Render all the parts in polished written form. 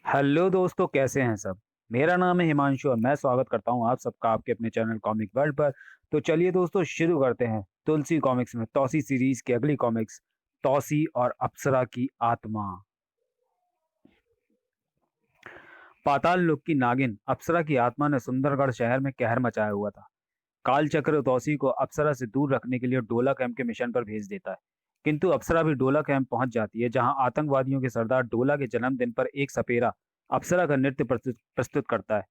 Hello दोस्तों, कैसे हैं सब। मेरा नाम है हिमांशु और मैं स्वागत करता हूं आप सबका आपके अपने चैनल कॉमिक वर्ल्ड पर। तो चलिए दोस्तों, शुरू करते हैं तुलसी कॉमिक्स में तौसी सीरीज की अगली कॉमिक्स, तौसी और अप्सरा की आत्मा। पाताल लोक की नागिन अप्सरा की आत्मा ने सुंदरगढ़ शहर में कहर मचाया हुआ था। काल चक्र तौसी को अप्सरा से दूर रखने के लिए डोला कैंप के मिशन पर भेज देता है। किंतु अप्सरा भी डोला कैंप पहुंच जाती है, जहां आतंकवादियों के सरदार डोला के जन्मदिन पर एक सपेरा अप्सरा का नृत्य प्रस्तुत प्रस्तुत करता है।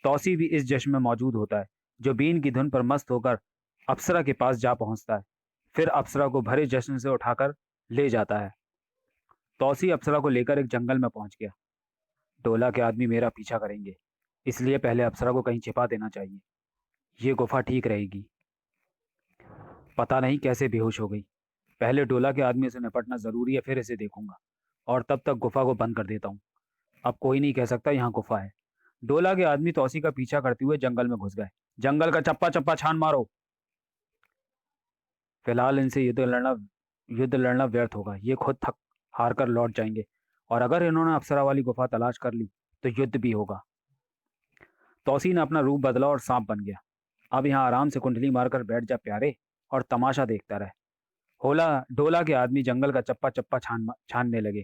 तौसी भी इस जश्न में मौजूद होता है, जो बीन की धुन पर मस्त होकर अप्सरा के पास जा पहुंचता है। फिर अप्सरा को भरे जश्न से उठाकर ले जाता है। तौसी अप्सरा को लेकर एक जंगल में पहुंच गया। डोला के आदमी मेरा पीछा करेंगे, इसलिए पहले अप्सरा को कहीं छिपा देना चाहिए। ये गुफा ठीक रहेगी। पता नहीं कैसे बेहोश हो गई। पहले डोला के आदमी से निपटना जरूरी है, फिर इसे देखूंगा। और तब तक गुफा को बंद कर देता हूँ। अब कोई नहीं कह सकता यहाँ गुफा है। डोला के आदमी तौसी का पीछा करते हुए जंगल में घुस गए। जंगल का चप्पा चप्पा छान मारो। फिलहाल इनसे युद्ध लड़ना व्यर्थ होगा। ये खुद थक हार कर लौट जाएंगे, और अगर इन्होंने अप्सरा वाली गुफा तलाश कर ली तो युद्ध भी होगा। तौसी ने अपना रूप बदला और सांप बन गया। अब यहाँ आराम से कुंडली मारकर बैठ जा प्यारे, और तमाशा देखता रहे। होला डोला के आदमी जंगल का चप्पा चप्पा छानने लगे,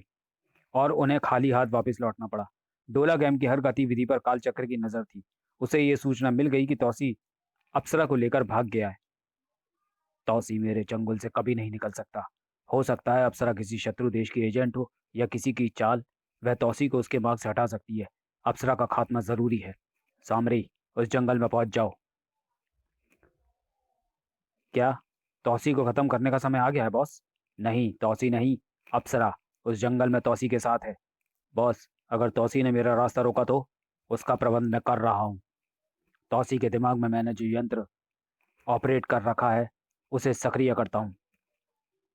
और उन्हें खाली हाथ वापस लौटना पड़ा। डोला कैंप की हर गतिविधि पर कालचक्र की नजर थी। उसे ये सूचना मिल गई कि तौसी अप्सरा को लेकर भाग गया है। तौसी मेरे चंगुल से कभी नहीं निकल सकता। हो सकता है अप्सरा किसी शत्रु देश की एजेंट हो, या किसी की चाल वह तौसी को उसके मार्ग से हटा सकती है। अप्सरा का खात्मा जरूरी है। सामरी, उस जंगल में पहुंच जाओ। क्या तौसी को खत्म करने का समय आ गया है बॉस? नहीं, तौसी नहीं, अप्सरा उस जंगल में तौसी के साथ है। बॉस, अगर तौसी ने मेरा रास्ता रोका तो उसका प्रबंध मैं कर रहा हूँ। तौसी के दिमाग में मैंने जो यंत्र ऑपरेट कर रखा है, उसे सक्रिय करता हूँ।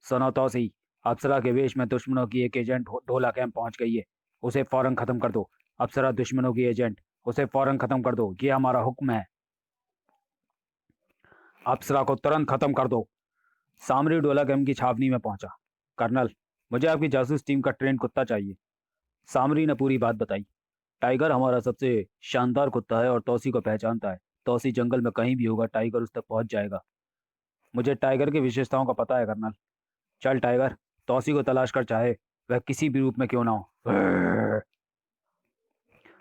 सुनो तौसी, अप्सरा के वेश में दुश्मनों की एक एजेंट ढोला कैंप पहुंच गई है। उसे फौरन खत्म कर दो। अप्सरा दुश्मनों की एजेंट, उसे फौरन खत्म कर दो, ये हमारा हुक्म है। अप्सरा को तुरंत खत्म कर दो। सामरी डोला कैंप की छावनी में पहुंचा। कर्नल, मुझे आपकी जासूस टीम का ट्रेन कुत्ता चाहिए। सामरी ने पूरी बात बताई। टाइगर हमारा सबसे शानदार कुत्ता है और तौसी को पहचानता है। तौसी जंगल में कहीं भी होगा, टाइगर उस तक पहुंच जाएगा। मुझे टाइगर की विशेषताओं का पता है कर्नल। चल टाइगर, तौसी को तलाश कर, चाहे वह किसी भी रूप में क्यों ना हो।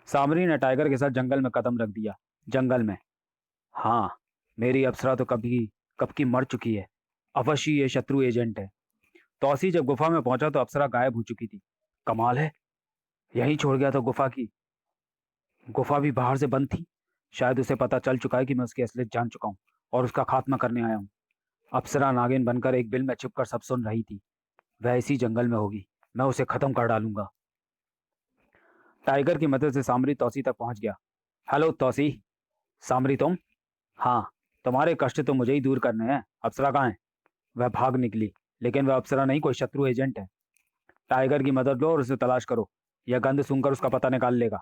सामरी ने टाइगर के साथ जंगल में कदम रख दिया। जंगल में, हाँ, मेरी अप्सरा तो कभी कब की मर चुकी है। अवश्य ये शत्रु एजेंट है। तौसी जब गुफा में पहुंचा तो अप्सरा गायब हो चुकी थी। कमाल है, यहीं छोड़ गया था गुफा की। गुफा भी बाहर से बंद थी। शायद उसे पता चल चुका है कि मैं उसकी असलियत जान चुका हूँ और उसका खात्मा करने आया हूँ। अप्सरा नागिन बनकर एक बिल में छिपकर सब सुन रही थी। वह इसी जंगल में होगी। मैं उसे खत्म कर डालूंगा। टाइगर की मदद से सामरी तौसी तक पहुंच गया। हेलो तौसी। सामरी तुम? हाँ, तुम्हारे कष्ट तो मुझे ही दूर करने हैं। अप्सरा कहाँ है? वह भाग निकली, लेकिन वह अप्सरा नहीं, कोई शत्रु एजेंट है। टाइगर की मदद लो और उसे तलाश करो। यह गंध सूंघकर उसका पता निकाल लेगा।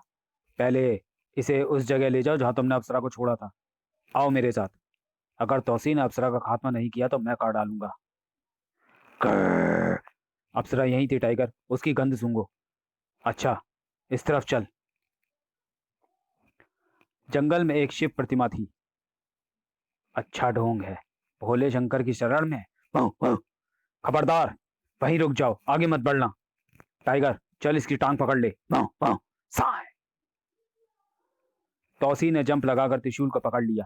पहले इसे उस जगह ले जाओ जहां तुमने अप्सरा को छोड़ा था। आओ मेरे साथ। अगर तौसी ने अप्सरा का खात्मा नहीं किया तो मैं कर डालूंगा। ग्रर। अप्सरा यहीं थी टाइगर, उसकी गंध सूंघो। अच्छा, इस तरफ चल। जंगल में एक शिव प्रतिमा थी। अच्छा ढोंग है, भोले शंकर की शरण में। वाह, वाह। खबरदार, वहीं रुक जाओ, आगे मत बढ़ना। टाइगर, चल इसकी टांग पकड़ ले। वाह, वाह। साय। तौसी ने जंप लगाकर त्रिशूल को पकड़ लिया।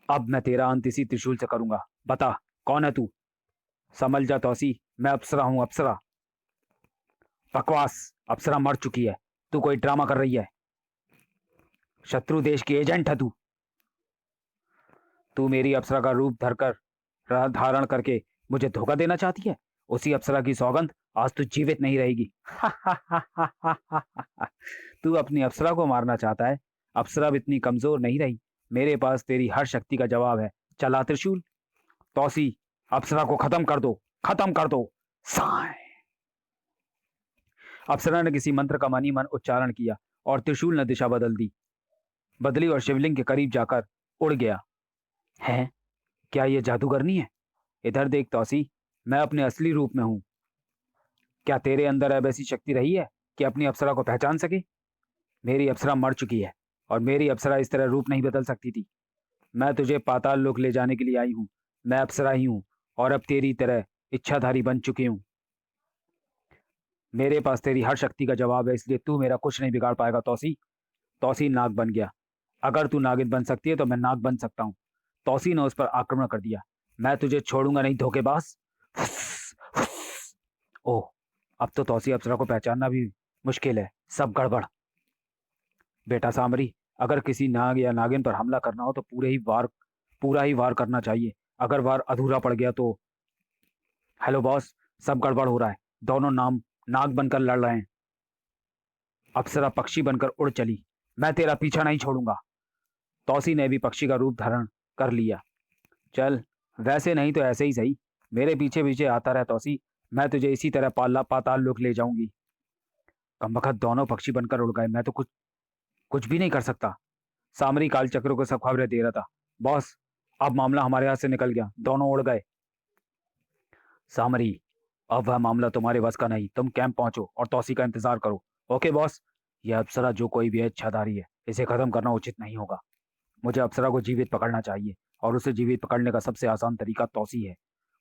अब मैं तेरा अंत इसी त्रिशूल से करूंगा। बता, कौन है तू? समझ जा तौसी, मैं अप्सरा हूं, अप्सरा। बकवास, अप्सरा मर चुकी है। तू कोई ड्रामा कर रही है। शत्रु देश की एजेंट है तू। तू मेरी अप्सरा का रूप धारण करके मुझे धोखा देना चाहती है। उसी अप्सरा की सौगंध, आज तू जीवित नहीं रहेगी। तू अपनी अप्सरा को मारना चाहता है। अप्सरा अब इतनी कमजोर नहीं रही। मेरे पास तेरी हर शक्ति का जवाब है। चला त्रिशूल। तौसी, अप्सरा को खत्म कर दो, खत्म कर दो। साय। अप्सरा ने किसी मंत्र का मनी मन उच्चारण किया और त्रिशूल ने दिशा बदली और शिवलिंग के करीब जाकर उड़ गया। है, क्या यह जादूगरनी है? इधर देख तौसी, मैं अपने असली रूप में हूं। क्या तेरे अंदर अब ऐसी शक्ति रही है कि अपनी अप्सरा को पहचान सके? मेरी अप्सरा मर चुकी है और मेरी अप्सरा इस तरह रूप नहीं बदल सकती थी। मैं तुझे पाताल लोक ले जाने के लिए आई हूँ। मैं अप्सरा ही हूँ और अब तेरी तरह इच्छाधारी बन चुकी हूँ। मेरे पास तेरी हर शक्ति का जवाब है, इसलिए तू मेरा कुछ नहीं बिगाड़ पाएगा तौसी। तौसी नाग बन गया। अगर तू नागिन बन सकती है तो मैं नाग बन सकता हूँ। तौसी ने उस पर आक्रमण कर दिया। मैं तुझे छोड़ूंगा नहीं धोखेबाज। ओह, अब तो तौसी अप्सरा को पहचानना भी मुश्किल है। सब गड़बड़। बेटा सामरी, अगर किसी नाग या नागिन पर हमला करना हो तो पूरा ही वार करना चाहिए। अगर वार अधूरा पड़ गया तो। हेलो बॉस, सब गड़बड़ हो रहा है। दोनों नाम नाग बनकर लड़ रहे हैं। अप्सरा पक्षी बनकर उड़ चली। मैं तेरा पीछा नहीं छोड़ूंगा। तौसी ने भी पक्षी का रूप धारण कर लिया। चल, वैसे नहीं तो ऐसे ही सही। मेरे पीछे पीछे आता रह तौसी। मैं तुझे इसी तरह पाला पाताल लोक ले जाऊंगी। कमबख्त दोनों पक्षी बनकर उड़ गए। मैं तो कुछ कुछ भी नहीं कर सकता। सामरी काल चक्र को सब खबरें दे रहा था। बॉस, अब मामला हमारे हाथ से निकल गया। दोनों उड़ गए। सामरी, अब वह मामला तुम्हारे बस का नहीं। तुम कैंप पहुंचो और तौसी का इंतजार करो। Okay boss. यह अप्सरा जो कोई भी है इच्छाधारी है। इसे खत्म करना उचित नहीं होगा। मुझे अप्सरा को जीवित पकड़ना चाहिए और उसे जीवित पकड़ने का सबसे आसान तरीका तौसी है।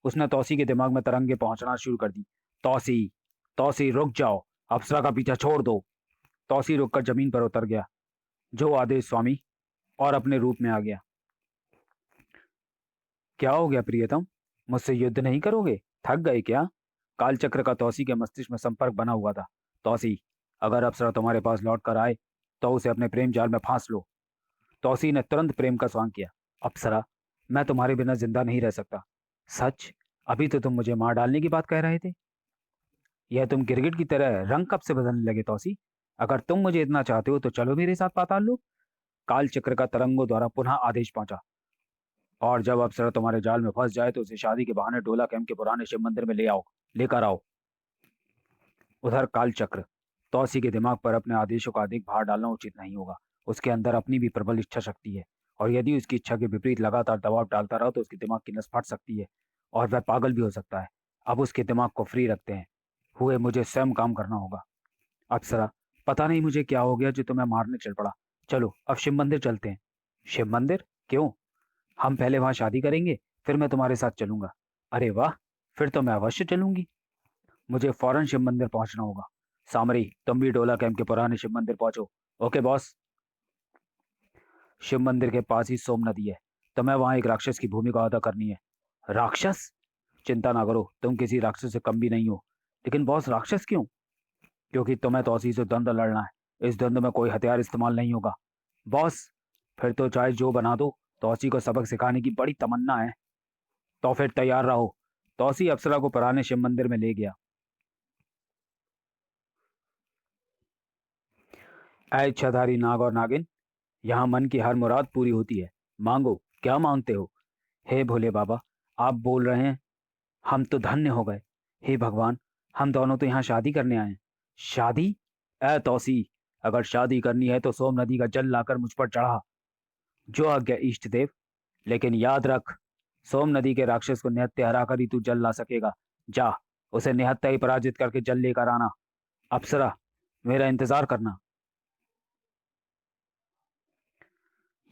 उसने तौसी के दिमाग में तरंगे पहुंचना शुरू कर दी। तौसी, तौसी रुक जाओ। अप्सरा का पीछा छोड़ दो। तौसी रुककर जमीन पर उतर गया। जो आदेश स्वामी, और अपने रूप में आ गया। क्या हो गया प्रियतम? मुझसे युद्ध नहीं करोगे? थक गए क्या? कालचक्र का तौसी के मस्तिष्क में संपर्क बना हुआ था। तौसी, अगर अप्सरा तुम्हारे पास लौट कर आए तो उसे अपने प्रेम जाल में फांस लो। तौसी ने तुरंत प्रेम का स्वांग किया। अप्सरा, मैं तुम्हारे बिना जिंदा नहीं रह सकता। सच? अभी तो तुम मुझे मार डालने की बात कह रहे थे। यह तुम गिरगिट की तरह रंग कब से बदलने लगे तौसी? अगर तुम मुझे इतना चाहते हो तो चलो मेरे साथ पाताल लो। काल चक्र का तरंगों द्वारा पुनः आदेश पहुंचा। और जब अप्सरा तुम्हारे जाल में फंस जाए तो उसे शादी के बहाने डोला कैंप के पुराने शिव मंदिर में लेकर आओ। उधर काल चक्र, तौसी के दिमाग पर अपने आदेशों का अधिक भार डालना उचित नहीं होगा। उसके अंदर अपनी भी प्रबल इच्छा शक्ति है और यदि उसकी इच्छा के विपरीत लगातार दबाव डालता रहो तो उसके दिमाग की नस फट सकती है और वह पागल भी हो सकता है। अब उसके दिमाग को फ्री रखते हैं हुए मुझे स्वयं काम करना होगा। अप्सरा, पता नहीं मुझे क्या हो गया जो तुम्हें मारने चल पड़ा। चलो अब शिव मंदिर चलते हैं। शिव मंदिर? क्यों? हम पहले वहां शादी करेंगे, फिर मैं तुम्हारे साथ चलूंगा। अरे वाह, फिर तो मैं अवश्य चलूंगी। मुझे फौरन शिव मंदिर पहुंचना होगा। सामरी, तुम भी डोला कैंप के पुराने शिव मंदिर पहुंचो। Okay boss. शिव मंदिर के पास ही सोम नदी है। तुम्हें वहां एक राक्षस की भूमिका अदा करनी है। राक्षस? चिंता ना करो, तुम किसी राक्षस से कम भी नहीं हो। लेकिन बॉस, राक्षस क्यों? क्योंकि तुम्हें तो उसी से द्वंद्व लड़ना है। इस द्वंद्व में कोई हथियार इस्तेमाल नहीं होगा। बॉस, फिर तो चाहे जो बना दो। तौसी को सबक सिखाने की बड़ी तमन्ना है। तो फिर तैयार रहो। तौसी अप्सरा को पुराने शिव मंदिर में ले गया। ऐ इच्छाधारी नाग और नागिन, यहाँ मन की हर मुराद पूरी होती है। मांगो, क्या मांगते हो? हे भोले बाबा, आप बोल रहे हैं। हम तो धन्य हो गए। हे भगवान, हम दोनों तो यहाँ शादी करने आए हैं। शादी? ऐ तौसी, अगर शादी करनी है तो सोम नदी का जल लाकर मुझ पर चढ़ा। जो आज्ञा इष्ट देव। लेकिन याद रख, सोम नदी के राक्षस को निहत्थे हरा कर ही तू जल ला सकेगा। जा, उसे निहत्था ही पराजित करके जल लेकर आना। अप्सरा, मेरा इंतजार करना।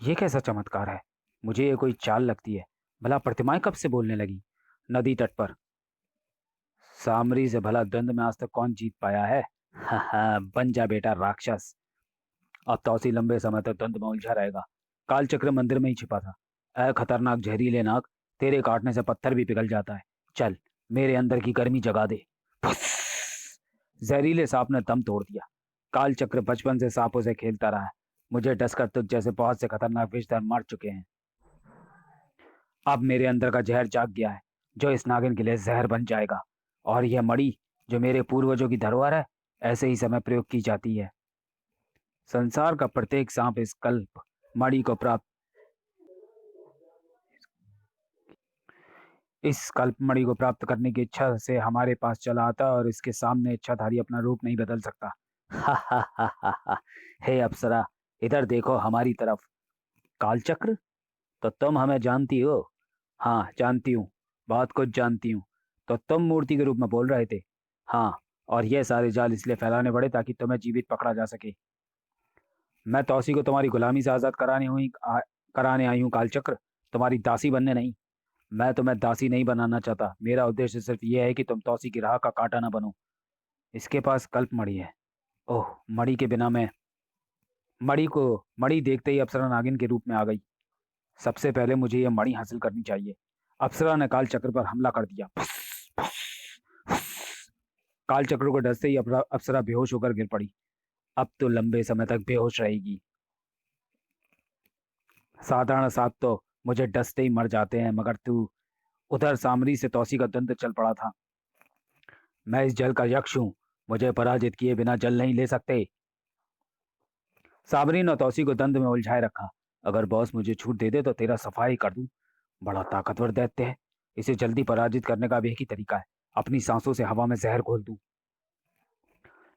ये कैसा चमत्कार है? मुझे ये कोई चाल लगती है। भला प्रतिमाएं कब से बोलने लगी? नदी तट पर सामरी से भला द्वंद में आज तक कौन जीत पाया है? हा, बन जा बेटा राक्षस। अब तौसी लंबे समय तक द्वंद में उलझा रहेगा। कालचक्र मंदिर में ही छिपा था। अ खतरनाक जहरीले नाग, तेरे काटने से पत्थर भी पिघल जाता है। चल, मेरे अंदर की गर्मी जगा दे। फुस! जहरीले सांप ने दम तोड़ दिया। कालचक्र बचपन से सांपों से खेलता रहा है। मुझे डसकर तुझ जैसे बहुत से खतरनाक विषधर मर चुके हैं। अब मेरे अंदर का जहर जाग गया है, जो इस नागिन के लिए जहर बन जाएगा। और यह मणि, जो मेरे पूर्वजों की धरोहर है, ऐसे ही समय प्रयोग की जाती है। संसार का प्रत्येक सांप इस कल्प मणि को प्राप्त इस कल्पमणि को प्राप्त करने की इच्छा से हमारे पास चला आता है और इसके सामने इच्छाधारी अपना रूप नहीं बदल सकता। हा हा हा हा हा। हे अप्सरा, इधर देखो हमारी तरफ। कालचक्र, तो तुम हमें जानती हो? हाँ, जानती हूँ। बहुत कुछ जानती हूँ। तो तुम मूर्ति के रूप में बोल रहे थे? हाँ, और ये सारे जाल इसलिए फैलाने पड़े ताकि तुम्हें जीवित पकड़ा जा सके। मैं तौसी को तुम्हारी गुलामी से आजाद कराने आई हूँ कालचक्र, तुम्हारी दासी बनने नहीं। मैं तुम्हें दासी नहीं बनाना चाहता, मेरा उद्देश्य सिर्फ यह है कि तुम तौसी की राह का कांटा ना बनो। इसके पास कल्प मणि है। ओह, मणि के बिना मैं मणि को मणि देखते ही अप्सरा नागिन के रूप में आ गई। सबसे पहले मुझे यह मणि हासिल करनी चाहिए। अप्सरा ने काल चक्र पर हमला कर दिया। काल चक्र को डसते ही अप्सरा बेहोश होकर गिर पड़ी। अब तो लंबे समय तक बेहोश रहेगी। साधारण सांप तो मुझे डसते ही मर जाते हैं, मगर तू उधर सामरी से तौसी का दंत चल पड़ा था। मैं इस जल का यक्ष हूं, मुझे पराजित किए बिना जल नहीं ले सकते। साबरी ने तौसी को दंड में उलझाए रखा। अगर बॉस मुझे छूट दे दे तो तेरा सफाई कर दूं। बड़ा ताकतवर दैत्य है। इसे जल्दी पराजित करने का भी एक ही तरीका है, अपनी सांसों से हवा में जहर घोल दूं,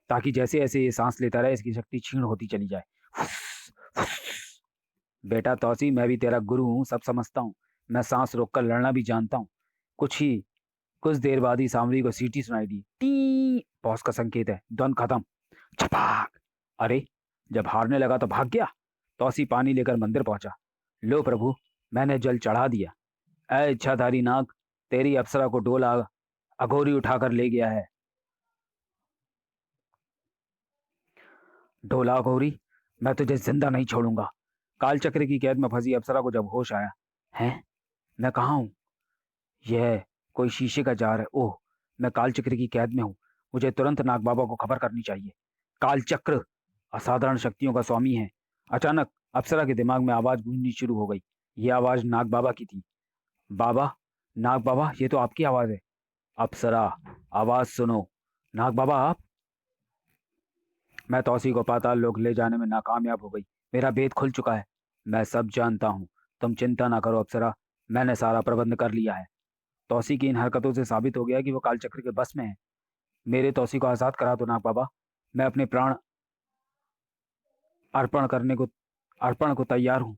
ताकि जैसे जैसे ये सांस लेता रहे इसकी शक्ति क्षीण होती चली जाए। बेटा तौसी, मैं भी तेरा गुरु हूं, सब समझता हूँ। मैं सांस रोककर लड़ना भी जानता हूँ। कुछ देर बाद ही सामरी को सीटी सुनाई दी। टी, बॉस का संकेत है। द्वंद खत्म। छपाक। अरे, जब हारने लगा तो भाग गया। तौसी पानी लेकर मंदिर पहुंचा। लो प्रभु, मैंने जल चढ़ा दिया। ऐ इच्छाधारी नाग, तेरी अप्सरा को डोला अघोरी उठाकर ले गया है। डोला अघोरी, मैं तुझे जिंदा नहीं छोड़ूंगा। कालचक्र की कैद में फंसी अप्सरा को जब होश आया, है मैं कहाँ हूँ? यह कोई शीशे का जार है। ओह, मैं कालचक्र की कैद में हूँ। मुझे तुरंत नाग बाबा को खबर करनी चाहिए। कालचक्र असाधारण शक्तियों का स्वामी है। अचानक अप्सरा के दिमाग में आवाज गूंजनी शुरू हो गई। यह आवाज नाग बाबा की थी। बाबा, नाग बाबा, ये तो आपकी आवाज है। अप्सरा, आवाज सुनो। नाग बाबा आप? मैं तौसी को पाताल लोक ले जाने में नाकामयाब हो गई। मेरा भेद खुल चुका है। मैं सब जानता हूँ। तुम चिंता ना करो अप्सरा, मैंने सारा प्रबंध कर लिया है। तौसी की इन हरकतों से साबित हो गया कि वो कालचक्र के बस में है। मेरे तौसी को आजाद करा दो नाग बाबा। मैं अपने प्राण अर्पण करने को अर्पण को तैयार हूँ।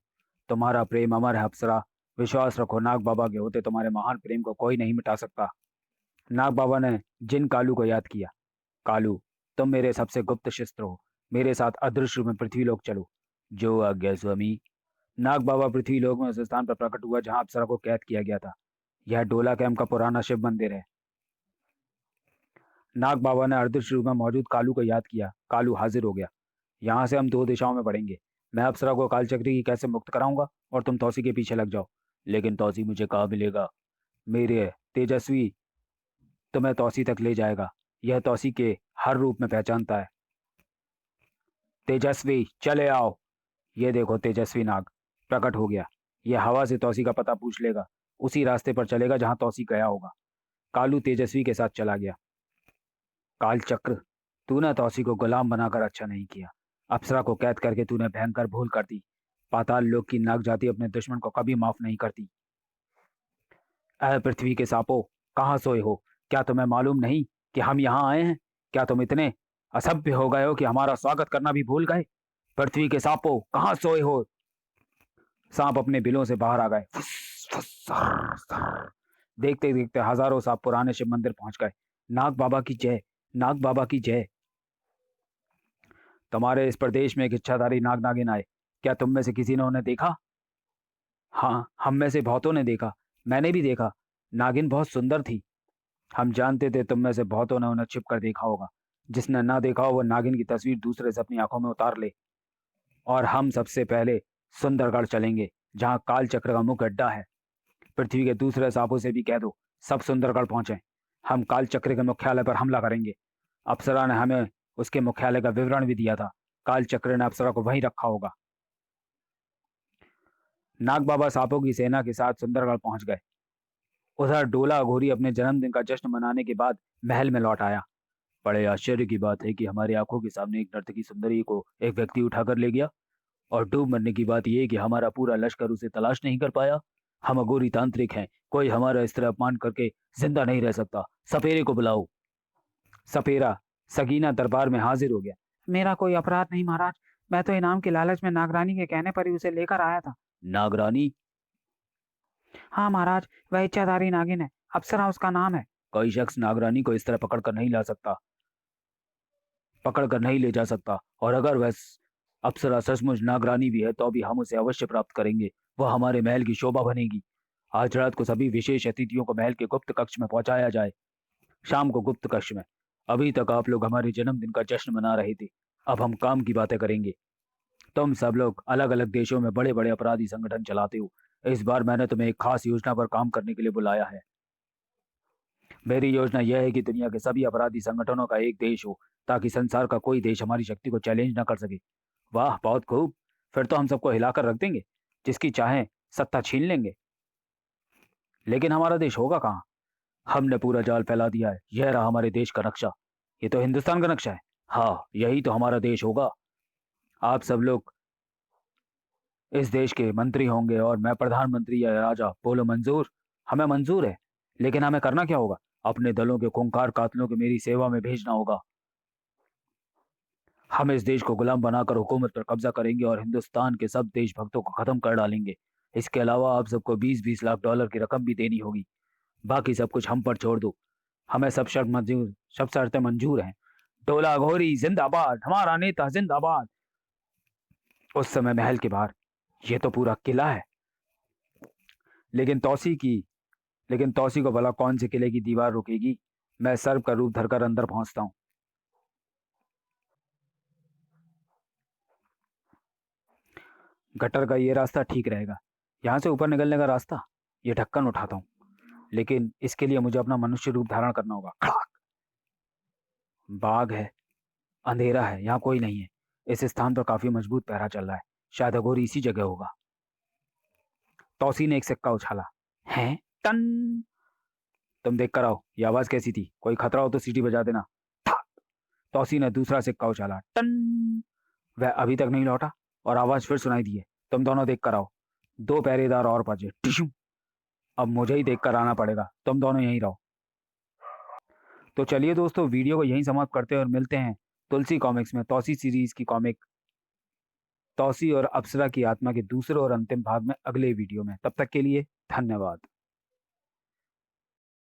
तुम्हारा प्रेम अमर है अप्सरा। विश्वास रखो, नाग बाबा के होते तुम्हारे महान प्रेम को कोई नहीं मिटा सकता। नाग बाबा ने जिन कालू को याद किया। कालू, तुम मेरे सबसे गुप्त शस्त्र हो। मेरे साथ अदृश्य रूप में पृथ्वी लोक चलो। जो आज्ञा स्वामी। नाग बाबा पृथ्वी लोक में उस स्थान पर प्रकट हुआ जहां अप्सरा को कैद किया गया था। यह डोला कैंप का पुराना शिव मंदिर है। नाग बाबा ने अदृश्य रूप में मौजूद कालू को याद किया। कालू हाजिर हो गया। यहाँ से हम दो दिशाओं में बढ़ेंगे। मैं अप्सरा को कालचक्र की कैसे मुक्त कराऊंगा और तुम तौसी के पीछे लग जाओ। लेकिन तौसी मुझे कहाँ मिलेगा? मेरे तेजस्वी तुम्हें तौसी तक ले जाएगा। यह तौसी के हर रूप में पहचानता है। तेजस्वी, चले आओ। ये देखो, तेजस्वी नाग प्रकट हो गया। यह हवा से तौसी का पता पूछ लेगा। उसी रास्ते पर चलेगा जहां तौसी गया होगा। कालू तेजस्वी के साथ चला गया। कालचक्र, तूने तौसी को गुलाम बनाकर अच्छा नहीं किया। अप्सरा को कैद करके तूने भयंकर भूल कर दी। पाताल लोक की नाग जाति अपने दुश्मन को कभी माफ नहीं करती। अः पृथ्वी के सांपों, कहाँ सोए हो? क्या तुम्हें मालूम नहीं कि हम यहाँ आए हैं? क्या तुम इतने असभ्य हो गए हो कि हमारा स्वागत करना भी भूल गए? पृथ्वी के सांपों, कहाँ सोए हो? सांप अपने बिलों से बाहर आ गए। फुस, फुस, सर, सर। देखते देखते हजारों सांप पुराने शिव मंदिर पहुंच गए। नाग बाबा की जय, नाग बाबा की जय। तुम्हारे इस प्रदेश में एक इच्छाधारी नाग नागिन आए। क्या तुम में से किसी ने उन्हें देखा? हाँ, हम में से बहुतों ने देखा। मैंने भी देखा। नागिन बहुत सुंदर थी। हम जानते थे तुम में से बहुतों ने उन्हें छिप कर देखा होगा। जिसने ना देखा हो वो नागिन की तस्वीर दूसरे से अपनी आंखों में उतार ले। और हम सबसे पहले सुंदरगढ़ चलेंगे, जहाँ काल चक्र का मुख्य अड्डा है। पृथ्वी के दूसरे सांपों से भी कह दो, सब सुंदरगढ़ पहुंचे। हम काल चक्र के मुख्यालय पर हमला करेंगे। अप्सरा ने हमें उसके मुख्यालय का विवरण भी दिया था। काल चक्र ने अप्सरा को वहीं रखा होगा। नाग बाबा सांपों की सेना के साथ सुंदरगढ़ पहुंच गए। उधर डोला अघोरी अपने जन्मदिन का जश्न मनाने के बाद महल में लौट आया। बड़े आश्चर्य की बात है कि हमारी आंखों के सामने एक नर्तकी सुंदरी को एक व्यक्ति उठाकर ले गया। और डूब मरने की बात यह है कि हमारा पूरा लश्कर उसे तलाश नहीं कर पाया। हम अघोरी तांत्रिक हैं, कोई हमारा इस तरह अपमान करके जिंदा नहीं रह सकता। सपेरे को बुलाओ। सपेरा सगीना दरबार में हाजिर हो गया। मेरा कोई अपराध नहीं महाराज। मैं तो इनाम के लालच में नागरानी के कहने पर ही उसे लेकर आया था। नागरानी? हाँ महाराज, वह इच्छाधारी नागिन है। अप्सरा उसका नाम है। कोई शख्स नागरानी को इस तरह पकड़ कर नहीं ले जा सकता। और अगर वह अप्सरा सचमुच नागरानी भी है तो भी हम उसे अवश्य प्राप्त करेंगे। वह हमारे महल की शोभा बनेगी। आज रात को सभी विशेष अतिथियों को महल के गुप्त कक्ष में पहुंचाया जाए। शाम को गुप्त कक्ष में। अभी तक आप लोग हमारे जन्मदिन का जश्न मना रहे थे, अब हम काम की बातें करेंगे। तुम सब लोग अलग अलग देशों में बड़े बड़े अपराधी संगठन चलाते हो। इस बार मैंने तुम्हें एक खास योजना पर काम करने के लिए बुलाया है। मेरी योजना यह है कि दुनिया के सभी अपराधी संगठनों का एक देश हो, ताकि संसार का कोई देश हमारी शक्ति को चैलेंज न कर सके। वाह, बहुत खूब। फिर तो हम सबको हिलाकर रख देंगे, जिसकी चाहे सत्ता छीन लेंगे। लेकिन हमारा देश होगा कहाँ? हमने पूरा जाल फैला दिया है। यह रहा हमारे देश का नक्शा। ये तो हिंदुस्तान का नक्शा है। हाँ, यही तो हमारा देश होगा। आप सब लोग इस देश के मंत्री होंगे और मैं प्रधानमंत्री या राजा। बोलो मंजूर? हमें मंजूर है। लेकिन हमें करना क्या होगा? अपने दलों के खूंखार कातलों को मेरी सेवा में भेजना होगा। हम इस देश को गुलाम बनाकर हुकूमत पर कब्जा करेंगे और हिंदुस्तान के सब देशभक्तों को खत्म कर डालेंगे। इसके अलावा आप सबको 20-20 लाख डॉलर की रकम भी देनी होगी। बाकी सब कुछ हम पर छोड़ दो। हमें सब शर्तें मंजूर हैं। डोला घोरी जिंदाबाद, हमारा नेता जिंदाबाद। उस समय महल के बाहर ये तो पूरा किला है। लेकिन तौसी की लेकिन तौसी को भला कौन से किले की दीवार रोकेगी? मैं सर्प का रूप धरकर अंदर पहुंचता हूँ। गटर का ये रास्ता ठीक रहेगा। यहाँ से ऊपर निकलने का रास्ता, ये ढक्कन उठाता हूँ। लेकिन इसके लिए मुझे अपना मनुष्य रूप धारण करना होगा। खड़ाक! बाघ है, अंधेरा है, यहाँ कोई नहीं है। इस स्थान पर काफी मजबूत पहरा चल रहा है। शायद अघोरी इसी जगह होगा। तौसी ने एक सिक्का उछाला। हैं? टन! तुम देख कर आओ, ये आवाज कैसी थी? कोई खतरा हो तो सीटी बजा देना। ठाक! तौसी ने दूसरा सिक्का उछाला। टन! वह अभी तक नहीं लौटा और आवाज फिर सुनाई दी है। तुम दोनों देख कर आओ। दो पहरेदार और बचे। टिशू! अब मुझे ही देख कर आना पड़ेगा। तुम दोनों यहीं रहो। तो चलिए दोस्तों, वीडियो को यहीं समाप्त करते हैं और मिलते हैं तुलसी कॉमिक्स में तौसी सीरीज की कॉमिक तौसी और अप्सरा की आत्मा के दूसरे और अंतिम भाग में अगले वीडियो में। तब तक के लिए धन्यवाद।